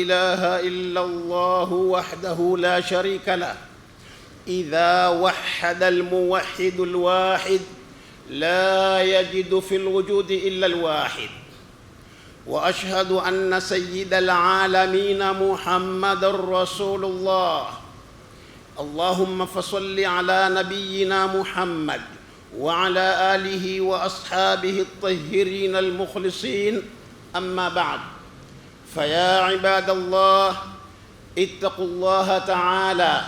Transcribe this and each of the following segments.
إله إلا الله وحده لا شريك له إذا وحد الموحد الواحد لا يجد في الوجود إلا الواحد. وأشهد أن سيد العالمين محمد رسول الله. اللهم فصل على نبينا محمد وعلى آله وأصحابه الطاهرين المخلصين. أما بعد، فيا عباد الله اتقوا الله تعالى،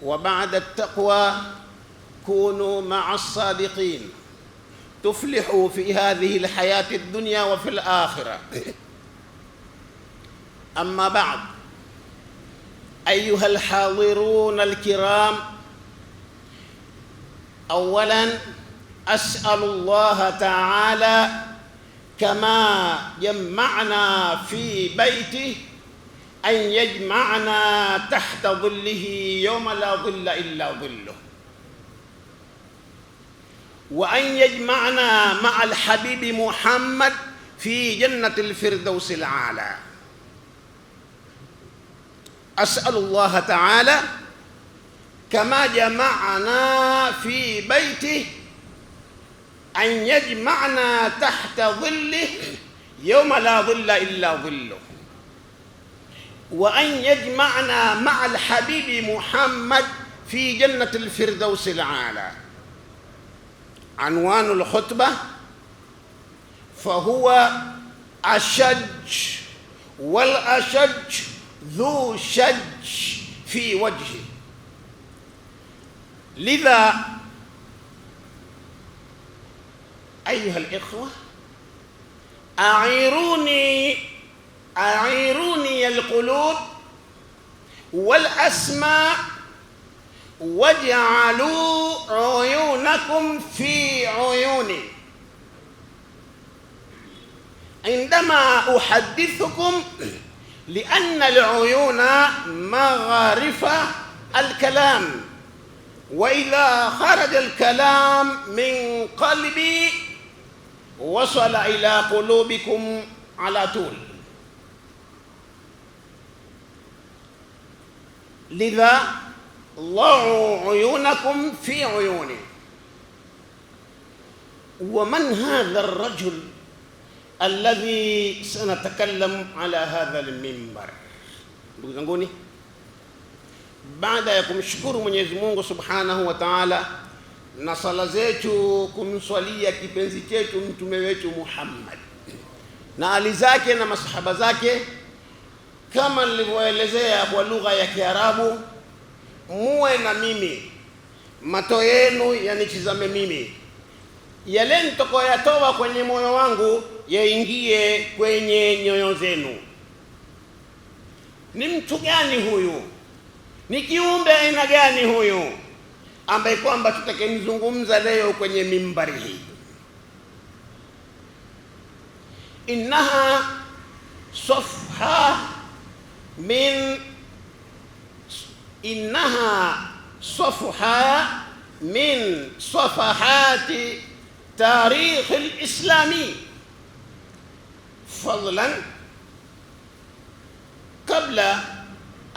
وبعد التقوى كونوا مع الصادقين تفلحوا في هذه الحياة الدنيا وفي الآخرة. أما بعد، أيها الحاضرون الكرام، أولاً أسأل الله تعالى كما جمعنا في بيته أن يجمعنا تحت ظله يوم لا ظل إلا ظله، وأن يجمعنا مع الحبيب محمد في جنة الفردوس الأعلى. أسأل الله تعالى كما جمعنا في بيته أن يجمعنا تحت ظله يوم لا ظل إلا ظله، وأن يجمعنا مع الحبيب محمد في جنة الفردوس الأعلى. عنوان الخطبة فهو أشج، والأشج ذو شج في وجهه. لذا أيها الإخوة، أعيروني القلوب والأسماء، واجعلوا عيونكم في عيوني عندما أحدثكم، لأن العيون مغارف الكلام، وإذا خرج الكلام من قلبي وصل إلى قلوبكم على طول. لذا ضعوا عيونكم في عيوني. ومن هذا الرجل الذي سنتكلم على هذا المنبر؟ ndugu zanguni, baada ya kumshukuru Mwenyezi Mungu Subhanahu wa Ta'ala na sala zetu kumswalia kipenzi chetu mtume wetu Muhammad na ali zake na masahaba zake, kama nilivyoelezea kwa lugha ya Kiarabu, muwe na mimi, mato yenu yanitizame mimi, yale nitakayoyatoa kwenye moyo wangu yaingie kwenye nyoyo zenu. Ni mtu gani huyu? Ni kiumbe aina gani huyu ambaye kwamba tutakayemzungumza leo kwenye mimbari hii? Innaha صفحة من صفحات تاريخ الإسلامي. فضلا، قبل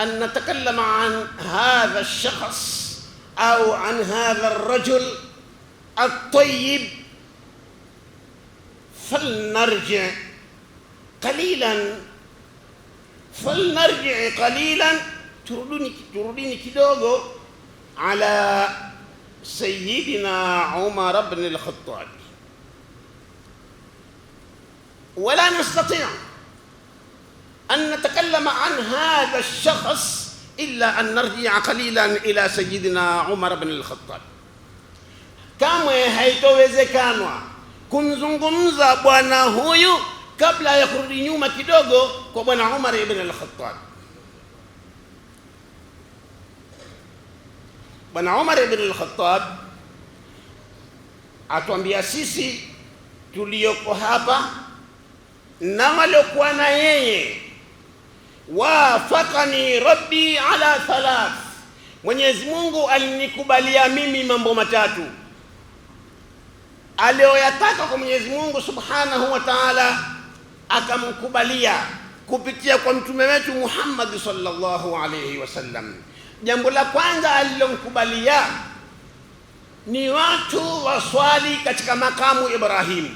أن نتكلم عن هذا الشخص أو عن هذا الرجل الطيب، فلنرجع قليلا turudini kidogo على سيدنا عمر بن الخطاب. ولا نستطيع أن نتكلم عن هذا الشخص إلا أن نرجع قليلا إلى سيدنا عمر بن الخطاب. kamwe haitowezekanwa kumzungumza bwana huyu kabla ya kurudi nyuma kidogo kwa bwana Umar ibn al-Khattab. Bwana Umar ibn al-Khattab atuambia sisi tulioko hapa na waliokuwa na yeye, wafaqani rabbi ala thalath, Mwenyezi Mungu alinikubalia mimi mambo matatu. Aliyoyataka kwa Mwenyezi Mungu Subhanahu wa Ta'ala akamkubalia, kupitia kwa mtume wetu Muhammad sallallahu alayhi wasallam. Jambo la kwanza alilomkubalia ni watu waswali katika makamu Ibrahim.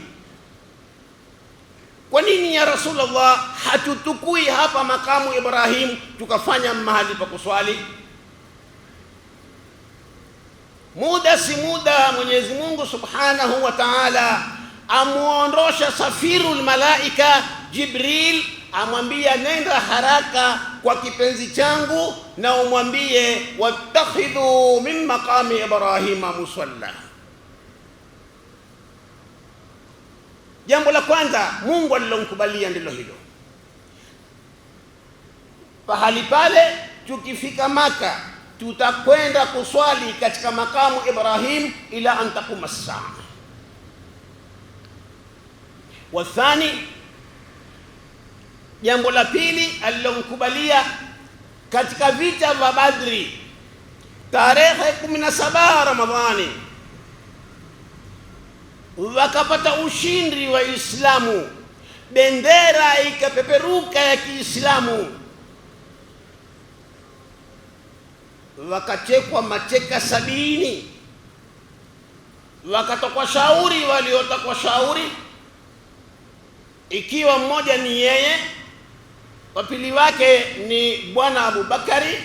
Kwa nini ya Rasulullah hatutukui hapa makamu Ibrahim tukafanya mahali pa kuswali? Muda si muda Mwenyezi Mungu Subhanahu wa Ta'ala amuondosha safirul malaika Jibril, amwambia nenda haraka kwa kipenzi changu na umwambie wattakhidhu min maqami Ibrahima musalla. Jambo la kwanza Mungu alilomkubalia ndilo hilo. Pahali pale tukifika Maka tutakwenda kuswali katika makamu Ibrahim ila an taquma as-saa. Wathani, jambo la pili alilomkubalia katika vita vya Badri tarehe 17 Ramadhani, wakapata ushindi wa Islamu, bendera ikapeperuka ya Kiislamu, wakachekwa macheka 70, wakatokwa shauri waliotakwa shauri, ikiwa mmoja ni yeye, wa pili wake ni bwana Abu Bakari,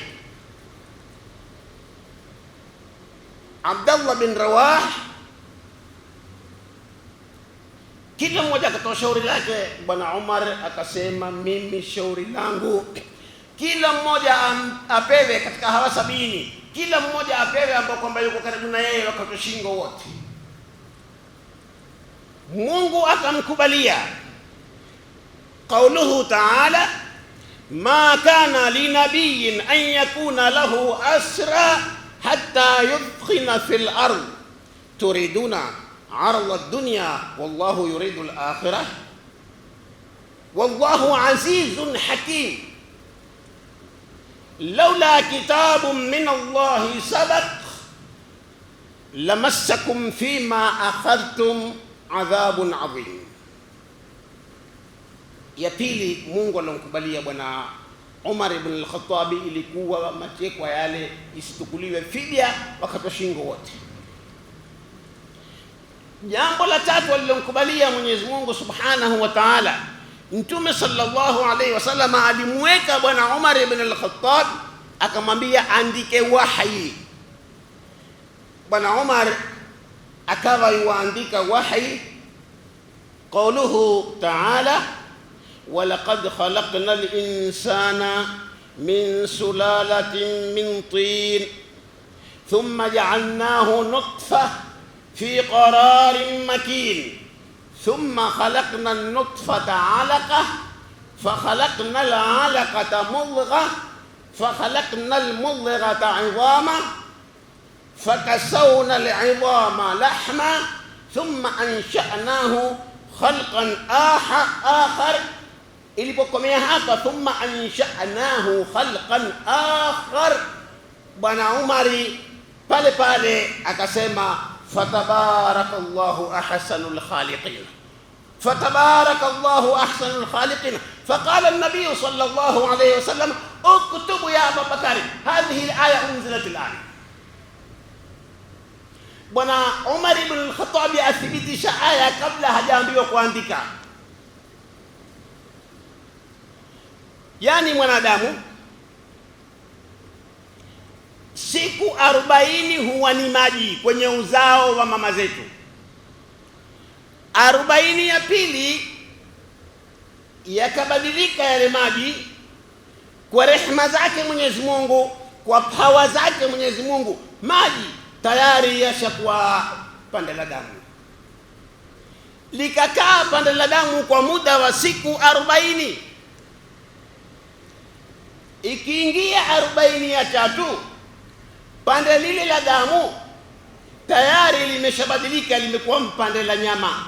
Abdullah bin Rawah. Kila mmoja akatoa shauri lake. Bwana Umar akasema mimi shauri langu kila mmoja apewe katika hawa 70, kila mmoja apewe ambao kwamba yuko karibu na yeye wakati shingo wote. Mungu akamkubalia. Qauluhu ta'ala ma kana linabiyyin an yakuna lahu asra hatta yudkhina fil ard turiduna arda ad-dunya wallahu yuridu al-akhirah wallahu azizun hakim. لولا كتاب من الله سبق لمسكم فيما أخذتم عذاب عظيم. Ya pili Mungu alomkubalia bwana Umar ibn al-Khattab ilikuwa matekwa yale isitukuliwe fidia wakati shingo wote. Jambo la tatu alilomkubalia Mwenyezi Mungu Subhanahu wa Ta'ala, Mtume sallallahu alayhi wasallam alimweka bwana Umar ibn al-Khattab akamwambia andike wahi. Bwana Umar akawa yuandika wahi. Qauluhu ta'ala walaqad khalaqnal insana min sulalatin min tin thumma ja'alnahu nutfah fi qararin makin ثم خلقنا النطفة علقة فخلقنا العلقة مضغة فخلقنا المضغة عظاما فكسونا العظام لحما ثم أنشأناه خلقا آخر. Ilipokomea hapa thumma ansha'nahu khalqan akhar, bwana Umari pale pale akasema fatabarakallahu ahsanul khaliqin, fatabarakallahu ahsanul khaliqin. فقال النبي صلى الله عليه وسلم اكتب يا أبا بكر هذه الآية أنزلت الآن. Bwana Umar ibn al-Khattab athibitisha aya kabla hajaambiwa kuandika. Yani mwanadamu siku 40 huwa ni maji kwenye uzao wa mama zetu. 40 ya pili yakabadilika yale maji kwa rehema zake Mwenyezi Mungu, kwa pawa zake Mwenyezi Mungu, maji tayari yashakuwa pande la damu. Likakaa pande la damu kwa muda wa siku 40. Ikiingia 40 ya tatu, pande lile la damu tayari limeshabadilika, limekuwa pande la nyama.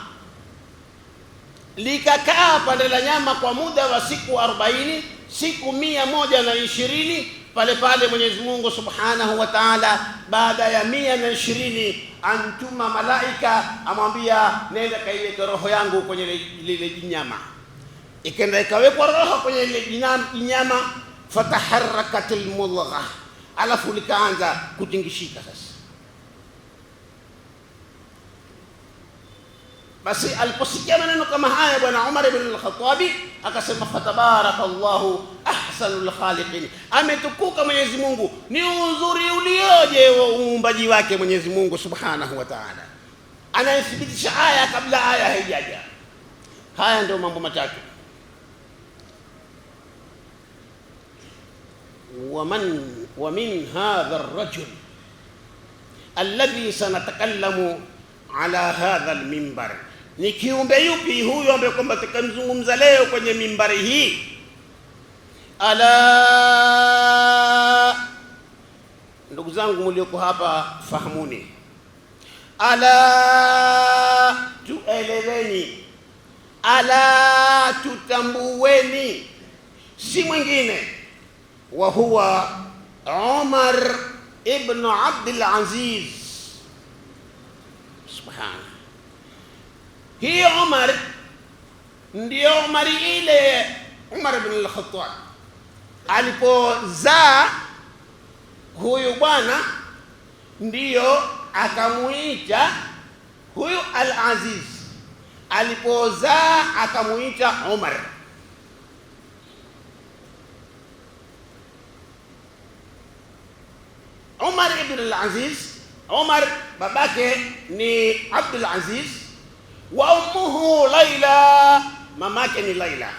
Likakaa pande la nyama kwa muda wa siku 40, siku 120. Pale pale Mwenyezi Mungu Subhanahu wa Ta'ala baada ya 120 antuma malaika amwambia nenda kaiweke roho yangu kwenye lile nyama. Ikaenda ikawekwa roho kwenye ile nyama, fataharakatil mudgha, alafu likaanza kutingishika. Sasa basi aliposikia maneno kama haya bwana Umar ibn al-Khattabi akasema, fatabarakallahu ahsanul khaliqin, ametukuka Mwenyezi Mungu, ni uzuri ulioje wa uumbaji wake Mwenyezi Mungu subhanahu wa ta'ala. Anayethibitisha aya kabla aya haijaja. Haya ndio mambo matatu. ومن هذا الرجل الذي سنتكلم على هذا المنبر, ni kiumbe yupi huyo ambaye kwamba tukamzungumza leo kwenye mimbari hii? Ala, ndugu zangu mlioko hapa fahamuni, ala tueleweni, ala tutambueni, si mwingine wa huwa Umar ibn Abdul Aziz. Subhana, hii Umar ndio Umar ile Umar ibn al-Khattab alipozaa huyu bwana, ndiyo akamuita huyu al-Aziz, alipozaa akamuita Umar. Umar ibn al-Aziz, Umar babake ni Abdul Aziz, wa ummuhu Laila, mamake ni Laila.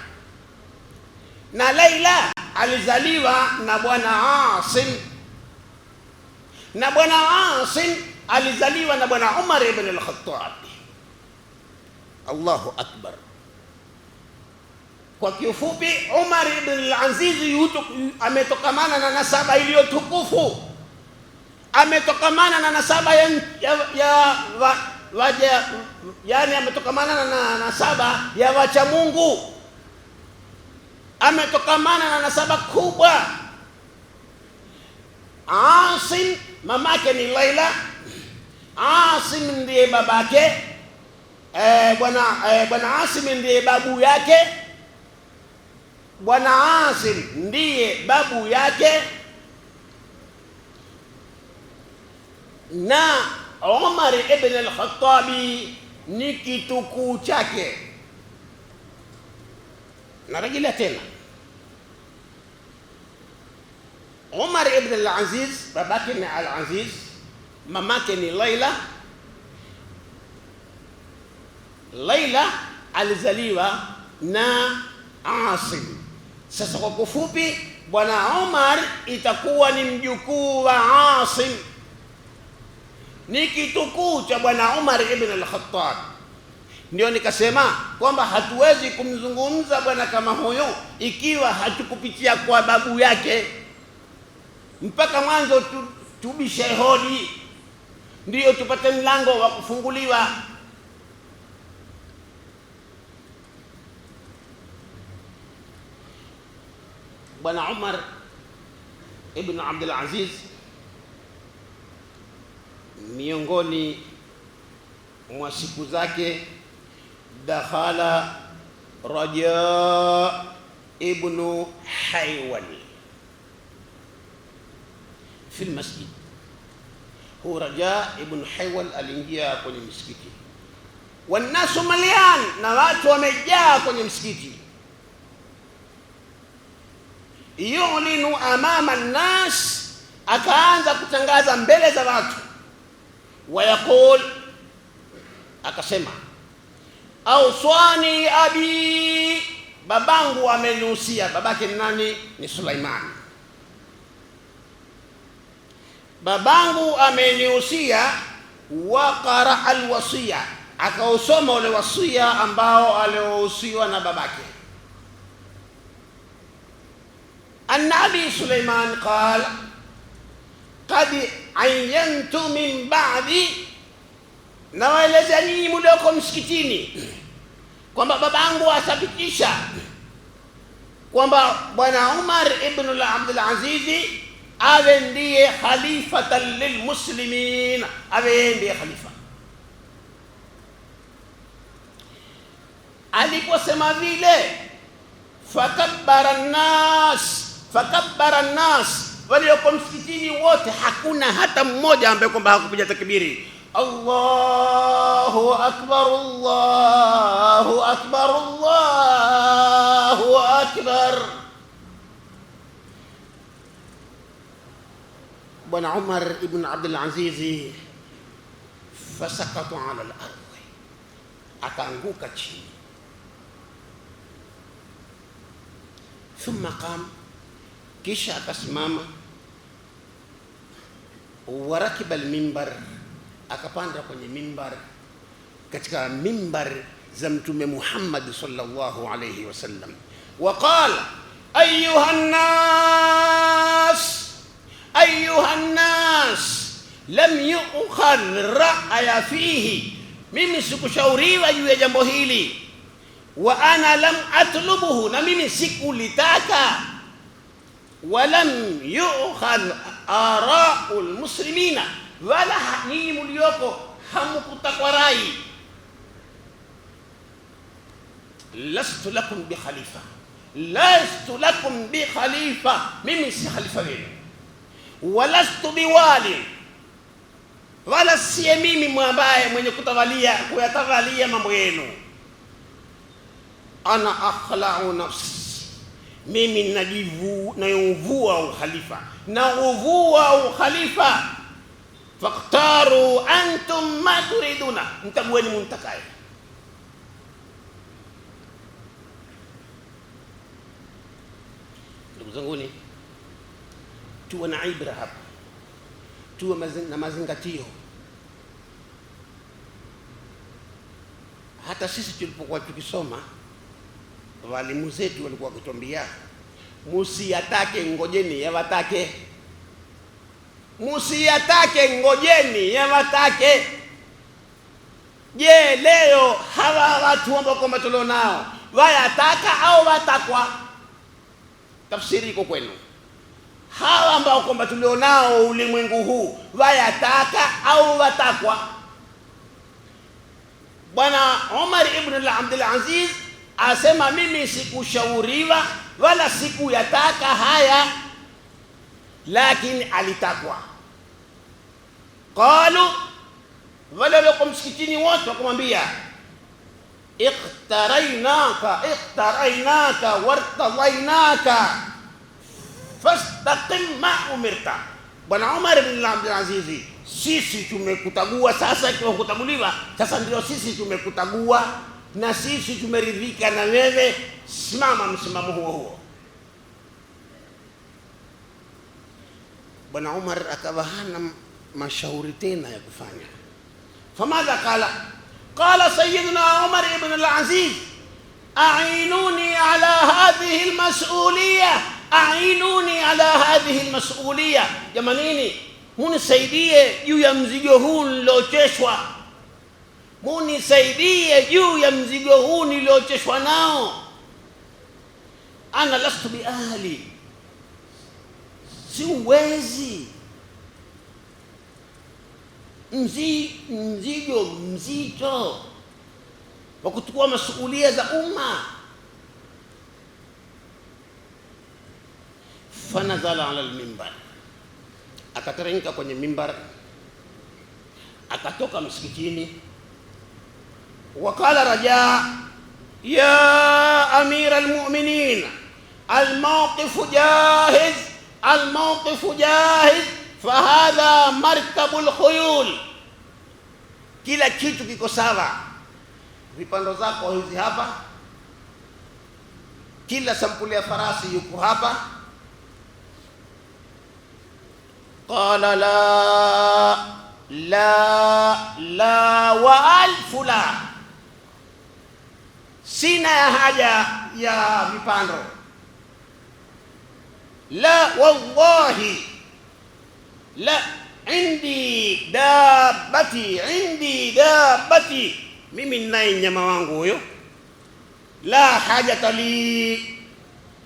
Na Laila alizaliwa na bwana Asim, na bwana Asim alizaliwa na bwana Umar ibn al-Khattab. Allahu akbar. Kwa kiufupi, Umar ibn al-Aziz ametokamana na nasaba iliyotukufu, ametokamana na nasaba yani ametokamana na nasaba ya wacha Mungu, ametokamana na nasaba kubwa. Asim mamake ni Laila, Asim ndiye babake, bwana Asim ndiye babu yake, bwana Asim ndiye babu yake. Na Umar ibn al-Khattabi ni kitukuu chake. Narejea tena, Umar ibn al-Aziz babake ni al-Aziz, mamake ni Laila. Laila alizaliwa na Asim. Sasa kwa kufupi, bwana Umar itakuwa ni mjukuu wa Asim, ni kitukuu cha bwana Umar ibn al-Khattab. Ndio nikasema kwamba hatuwezi kumzungumza bwana kama huyo ikiwa hatukupitia kwa babu yake, mpaka mwanzo tubishe hodi ndio tupate mlango wa kufunguliwa. Bwana Umar ibn Abdul Aziz, miongoni mwa siku zake, dakhala Raja ibn Haywal fi almasjid. Hu Raja ibn Haywal aliingia kwenye msikiti, wanasu malian, na watu wamejaa kwenye msikiti. Yulinu amama an-nas, akaanza kutangaza mbele za watu. Wayaqul, akasema, awsani abi, babangu amenihusia. Babake ni nani? Ni Sulaiman. Babangu amenihusia. Wa qara al-wasiya, akausoma ule wasia ambao aliohusiwa na babake. An-Nabi Sulaiman qala qad ayyantu min ba'di, na waeleza nyinyi mlioko msikitini kwamba babangu athibitisha kwamba bwana Umar ibn Abdul Aziz awe ndiye khalifatan lilmuslimin, awe ndiye khalifa. Aliposema vile, fakabbara an-nas, walioko msikitini wote hakuna hata mmoja ambaye kwamba hakupiga takbiri. Allahu akbar, Allahu akbar, Allahu akbar. Bwana Umar ibn Abdul Aziz fasakatu ala al-ardh, akaanguka chini. Thumma qam, kisha akasimama. Warakiba al-mimbar, akapanda kwenye mimbar, katika mimbar za Mtume Muhammad sallallahu alayhi wasallam. Waqala ayuha nnas lam yu'khadh ra'ya fihi, mimi sikushauriwa juu ya jambo hili. Wa ana lam atlubuhu, na mimi sikulitaka. Walam yu'khadh ara'ul muslimina, wala nyinyi mlioko hamkutakwa rai. Lastu lakum bi khalifa, mimi si khalifa wenu. Walastu biwali, wala si mimi ambaye mwenye kuyatavalia mambo yenu. Ana akhla'u nafsi, mimi nauvua ukhalifa, Faktaru antum ma turiduna, mtagueni mumtakaye. Ndugu zanguni, tuwe na ibra hapa, tuwe na mazingatio. Hata sisi tulipokuwa tukisoma, walimu zetu walikuwa wakituambia musiyatake, ngojeni yawatake. Musiyatake, ngojeni yawatake. Je, leo hawa watu ambao kwamba tulio nao wayataka au watakwa? Tafsiri iko kwenu. Hawa ambao kwamba tulio nao ulimwengu huu wayataka au watakwa? Bwana Umar ibn Abdul Aziz asema mimi sikushauriwa wala sikuyataka haya, lakini alitakwa. Qalu, wale wako msikitini wote wakamwambia iqtarainaka wartadainaka fastaqim ma umirta. Bwana Umar ibn Abdul Aziz, sisi tumekutagua sasa, kutaguliwa sasa ndio sisi tumekutagua na sisi tumeridhika na wewe, simama msimamo huo. Bwana Umar akawa hana mashauri tena ya kufanya. Famadha qala sayyiduna Umar ibn al-Aziz, a'inuni ala hadhihi al-mas'uliyah, jamanini munisaidie juu ya mzigo huu niliocheshwa, nao. Ana lastu bi ahli, siwezi mzigo mzito wa kuchukua masuhulia za umma. Fanazala ala al-mimbar, akateremka kwenye mimbar, akatoka msikitini. Wakala Raja, ya amir al-mu'minin, al-mawqif jahiz, fahadha markabul khuyul. Kila kitu kiko sawa, vipando zako hizi hapa, kila sampuli ya farasi yuko hapa. Qala la wa alfu la, sina haja ya vipando. La wallahi la, indi dabbati, mimi ninaye nyama wangu huyo. La hajata li,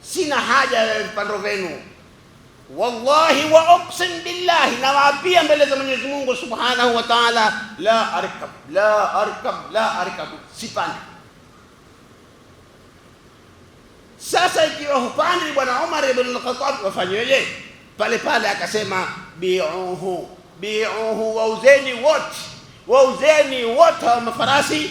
sina haja ya vipando vyenu. Wallahi wa uqsim billahi, na waapia mbele za Mwenyezi Mungu Subhanahu wa Ta'ala, la arkab, sipandi. Sasa ikiwa hupandi bwana Umar ibn al-Khattab, wafanyeje? Pale pale akasema bi'uhu, wauzeni wote wa mafarasi,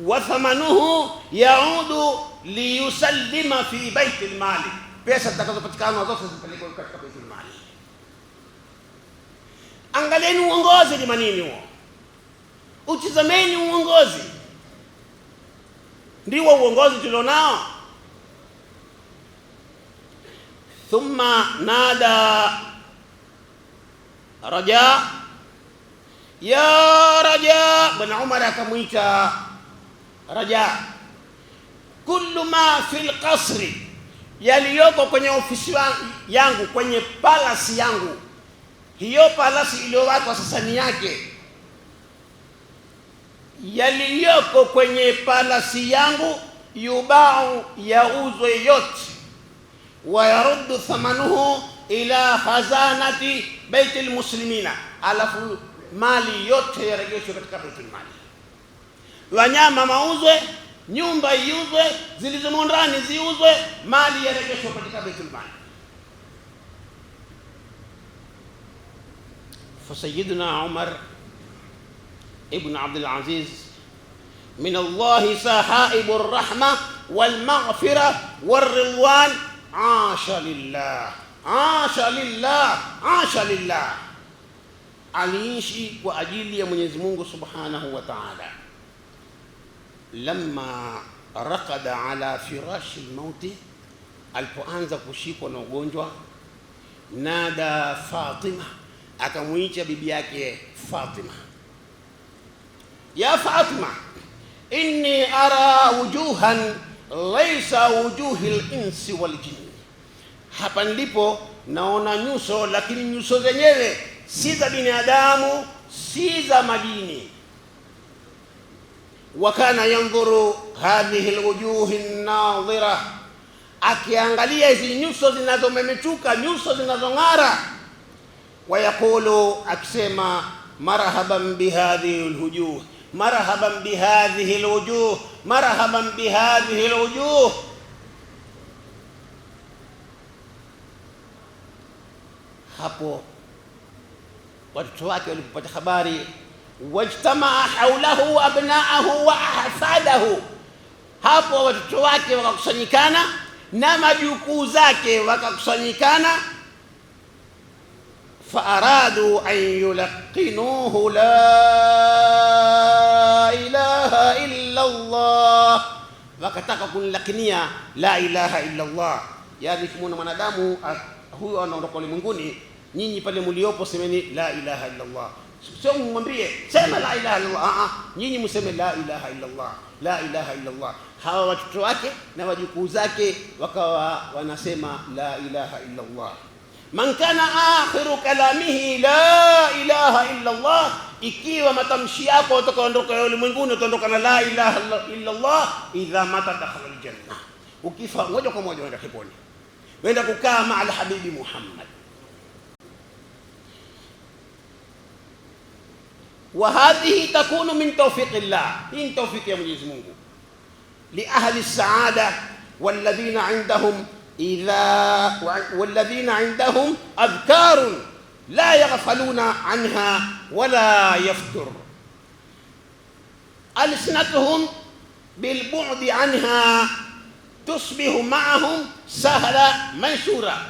wa thamanuhu yaudu liyusallima fi baiti al-mali, pesa zitakazopatikana zote zipelekwe katika baiti al-mali. Angalieni uongozi ni manini huo, utizameni uongozi, ndio uongozi tulionao. Thumma nada Raja, ya Raja, bwana Umar akamwita Raja, kullu ma fil qasri, yaliyoko kwenye ofisi yangu, kwenye palasi yangu, hiyo palasi iliyowekwa sasa ni yake, yaliyoko kwenye palasi yangu, yubau, yauzwe yote, wa yaruddu thamanuhu ila khazanati baiti almuslimina, alafu mali yote yarejeshwe katika baitul mali. Wanyama mauzwe, nyumba iuzwe, zilizomo ndani ziuzwe, mali yarejeshwe katika baitul mali. فسيدنا عمر ابن عبد العزيز من الله سحائب الرحمة والمغفرة والرضوان، عاش لله عاش لله عاش لله، aliishi kwa ajili ya Mwenyezi Mungu Subhanahu wa Ta'ala. Lamma raqada ala firashi al-mauti, alipoanza kushikwa na ugonjwa, nada Fatima, akamuita bibi yake Fatima, ya Fatima, inni ara wujuhan laysa wujuhil insi wal jinn, hapa ndipo naona nyuso, lakini nyuso zenyewe si za binadamu, si za majini. Wa kana yanzuru hadhihi alwujuhi an-nadhira, akiangalia hizi nyuso zinazomemetuka, nyuso zinazong'ara, wayaqulu, akisema marhaban bihadhihi alwujuh, marhaban bihadhihi alwujuh, marhaban bihadhihi alwujuh. Hapo watoto wake walipopata habari, wajtamaa haulahu abnaahu wa ahfadahu, hapo watoto wake wakakusanyikana na majukuu zake wakakusanyikana, faaradu an yulaqinuhu la ilaha illa Allah, wakataka kunlakinia la ilaha illa Allah. Yani kumwona mwanadamu huyo anaondoka ulimwenguni, nyinyi pale mliopo semeni la ilaha illa Allah, sio mwambie sema la ilaha illa Allah, nyinyi mseme la ilaha illa Allah, la ilaha illa Allah. Hawa watoto wake na wajukuu zake wakawa wanasema la ilaha illa Allah. Man kana akhiru kalamihi la ilaha illa Allah, ikiwa matamshi yako utakaondoka ulimwenguni utaondoka na la ilaha illa Allah, idha mata dakhala aljanna, ukifa moja kwa moja unaenda peponi, wenda kukaa maa alhabibi Muhammad. Wa hadhihi takunu min tawfiqillah, hii ni tawfiki ya Mwenyezi Mungu, li ahli saada walladhina indahum والذين عندهم أذكار لا يغفلون عنها ولا يفتر، ألسنتهم بالبعد عنها تصبح معهم سهلة منشورة.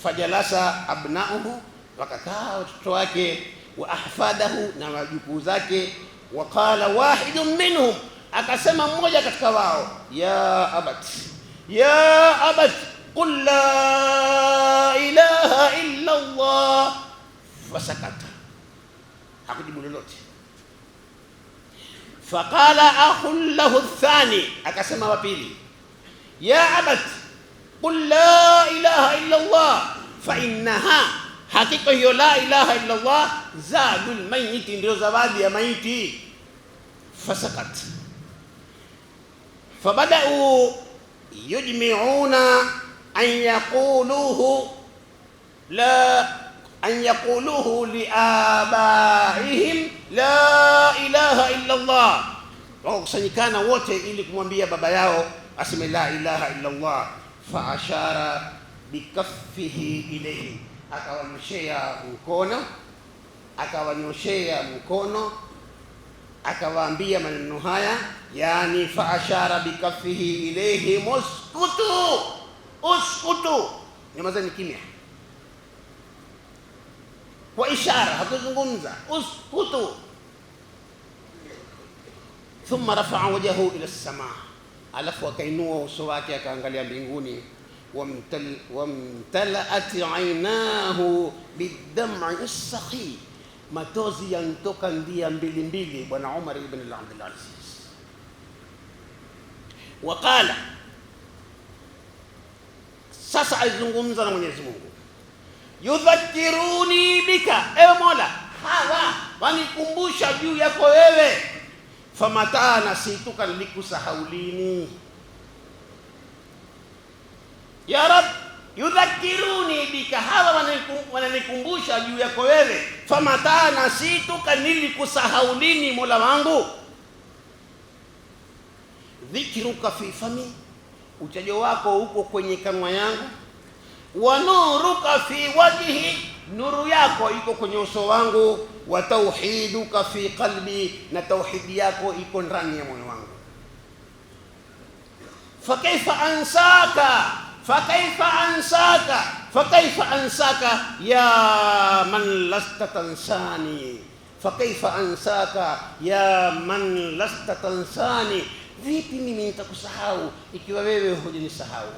فجلس أبناؤه، وككا watoto wake, وأحفاده na wajukuu zake, وقال واحد منهم, akasema mmoja katika wao, ya abat qul la ilaha illa Allah, fasakata, hakujibu lolote. Faqala akhun lahu athani, akasema wa pili, ya abat qul la ilaha illa Allah fa innaha, hakika hiyo la ilaha illa Allah zadul mayyit, ndio zawadi ya maiti. Fasakat, fabada'u yujmi'una an yaquluhu li abaihim la ilaha illa Allah, wakakusanyikana wote ili kumwambia baba yao aseme la ilaha illa Allah. faashara bikaffihi ilayhi, akawanyoshea mkono akawaambia maneno haya, yani faashara bikaffihi ilayhi uskutu, nyamazeni kimya, kwa ishara, hakuzungumza, uskutu. Thumma rafa'a wajhahu ila as-samaa, alafu akainua uso wake akaangalia mbinguni. Wamtalaat aynahu bidam'i as-sakhi, matozi yantoka ndia mbili mbili bwana Umar ibn Abdul Aziz. Waqala, sasa azungumza na Mwenyezi Mungu, yudhakiruni bika, ewe Mola, hawa wanikumbusha juu yako wewe. Famata nasituka, nilikusahaulini. Ya Rab, yudhakiruni bika, hawa wananikumbusha juu yako wewe. Famata nasituka, nilikusahaulini Mola wangu. Dhikruka fi fami, utajo wako uko kwenye kanwa yangu. Wa nuruka fi wajhi, nuru yako iko kwenye uso wangu. Wa tauhiduka fi qalbi, na tauhidi yako iko ndani ya moyo wangu. Fakaifa ansaka ya man lasta tansani, fakaifa ansaka ya man lasta tansani, vipi mimi nitakusahau ikiwa wewe hujanisahau?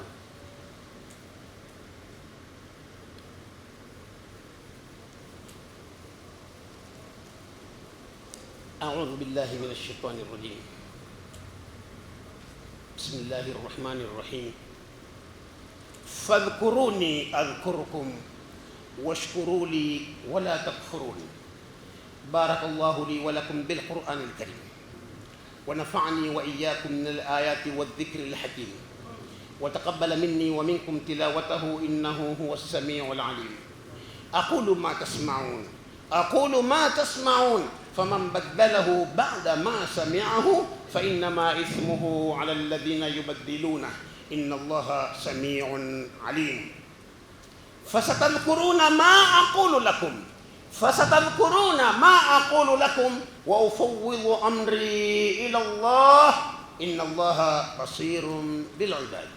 أعوذ بالله من الشيطان الرجيم. بسم الله الرحمن الرحيم. فاذكروني أذكركم واشكروا لي ولا تكفرون. بارك الله لي ولكم بالقرآن الكريم، ونفعني وإياكم من الآيات والذكر الحكيم، وتقبل مني ومنكم تلاوته إنه هو السميع العليم. أقول ما تسمعون فمن بدله بعد ما سمعه فإنما إثمه على الذين يبدلونه إن الله سميع عليم. فستذكرون ما أقول لكم وأفوض أمري إلى الله إن الله بصير بالعباد.